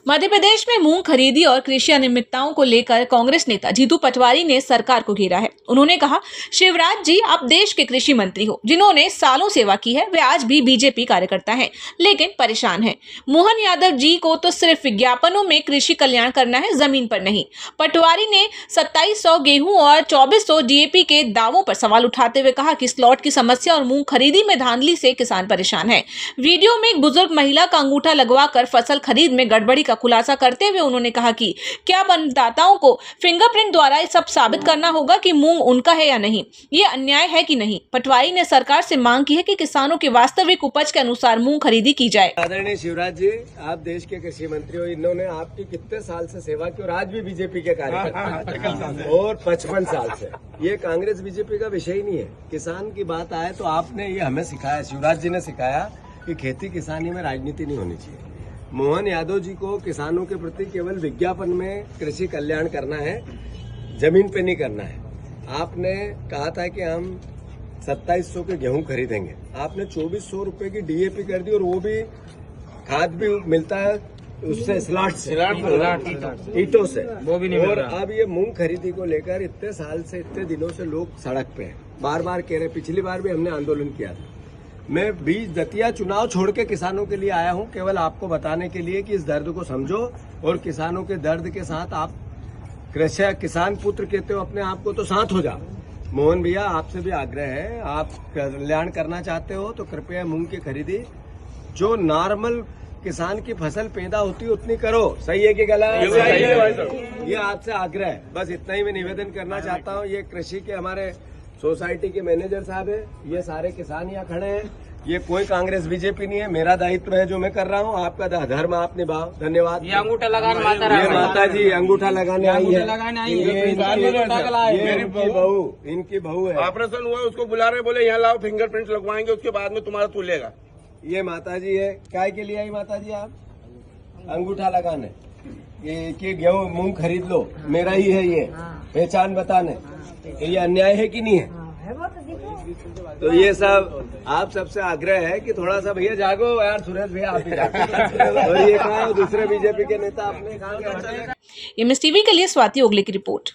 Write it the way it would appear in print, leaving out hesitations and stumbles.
मध्य प्रदेश में मूंग खरीदी और कृषि अनियमितताओं को लेकर कांग्रेस नेता जीतू पटवारी ने सरकार को घेरा है। उन्होंने कहा, शिवराज जी, आप देश के कृषि मंत्री हो, जिन्होंने सालों सेवा की है। वे आज भी बीजेपी कार्यकर्ता हैं, लेकिन परेशान हैं। मोहन यादव जी को तो सिर्फ विज्ञापनों में कृषि कल्याण करना है, जमीन पर नहीं। पटवारी ने 2700 गेहूं और 2400 डीएपी के दावों पर सवाल उठाते हुए कहा कि स्लॉट की समस्या और मूंग खरीदी में धांधली से किसान परेशान है। वीडियो में एक बुजुर्ग महिला का अंगूठा लगवाकर फसल खरीद में गड़बड़ी का खुलासा करते हुए उन्होंने कहा कि क्या मतदाताओं को फिंगरप्रिंट द्वारा सब साबित करना होगा कि मूंग उनका है या नहीं। ये अन्याय है कि नहीं। पटवारी ने सरकार से मांग की है कि किसानों की वास्तविक उपज के अनुसार मूंग खरीदी की जाए। आदरणीय शिवराज जी, आप देश के कृषि मंत्री हो, इन्होंने आपकी कितने साल से सेवा की और आज भी बीजेपी के कार्यकर्ता और 55 साल से। ये कांग्रेस बीजेपी का विषय ही नहीं है। किसान की बात आए तो आपने ये हमें सिखाया, शिवराज जी ने सिखाया कि खेती किसानी में राजनीति नहीं होनी चाहिए। मोहन यादव जी को किसानों के प्रति केवल विज्ञापन में कृषि कल्याण करना है, जमीन पे नहीं करना है। आपने कहा था कि हम 2700 के गेहूं खरीदेंगे, आपने 2400 रुपए की डीएपी कर दी और वो भी खाद भी मिलता है उससे स्लॉट ईटों से, वो भी नहीं। और अब ये मूंग खरीदी को लेकर इतने साल से, इतने दिनों से लोग सड़क पे हैं, बार बार कह रहे। पिछली बार भी हमने आंदोलन किया था। मैं 20 दतिया चुनाव छोड़ के किसानों के लिए आया हूं, केवल आपको बताने के लिए कि इस दर्द को समझो और किसानों के दर्द के साथ आप कृषि किसान पुत्र कहते हो अपने आप को, तो साथ हो जाओ। मोहन भैया, आपसे भी आग्रह है, आप कल्याण करना चाहते हो तो कृपया मूंग की खरीदी जो नॉर्मल किसान की फसल पैदा होती है उतनी करो। सही है कि गलत? ये आपसे आग्रह है, बस इतना ही मैं निवेदन करना चाहता हूँ। ये कृषि के हमारे सोसाइटी के मैनेजर साहब है, ये सारे किसान यहाँ खड़े हैं। ये कोई कांग्रेस बीजेपी नहीं है, मेरा दायित्व है जो मैं कर रहा हूँ। आपका धर्म आप निभाओ। धन्यवाद। ये अंगूठा लगाने माता जी अंगूठा लगाने आई है, इनकी बहू है। ऑपरेशन हुआ, उसको बुला रहे, बोले यहाँ लाओ, फिंगरप्रिंट लगवाएंगे, उसके बाद में तुम्हारा तुलेगा। ये माता जी है। काय के लिए आई माता जी आप? अंगूठा लगाने। ये कि गेहूं मूंग खरीद लो, मेरा ही है, ये पहचान बताने। ये अन्याय है कि नहीं है? तो ये सब आप सबसे आग्रह है कि थोड़ा सा भैया जागो यार। सुरेश भैया आप ही जागो। और ये कहा दूसरे बीजेपी के नेता अपने कहा। एमएस टीवी के लिए स्वाति ओगले की रिपोर्ट।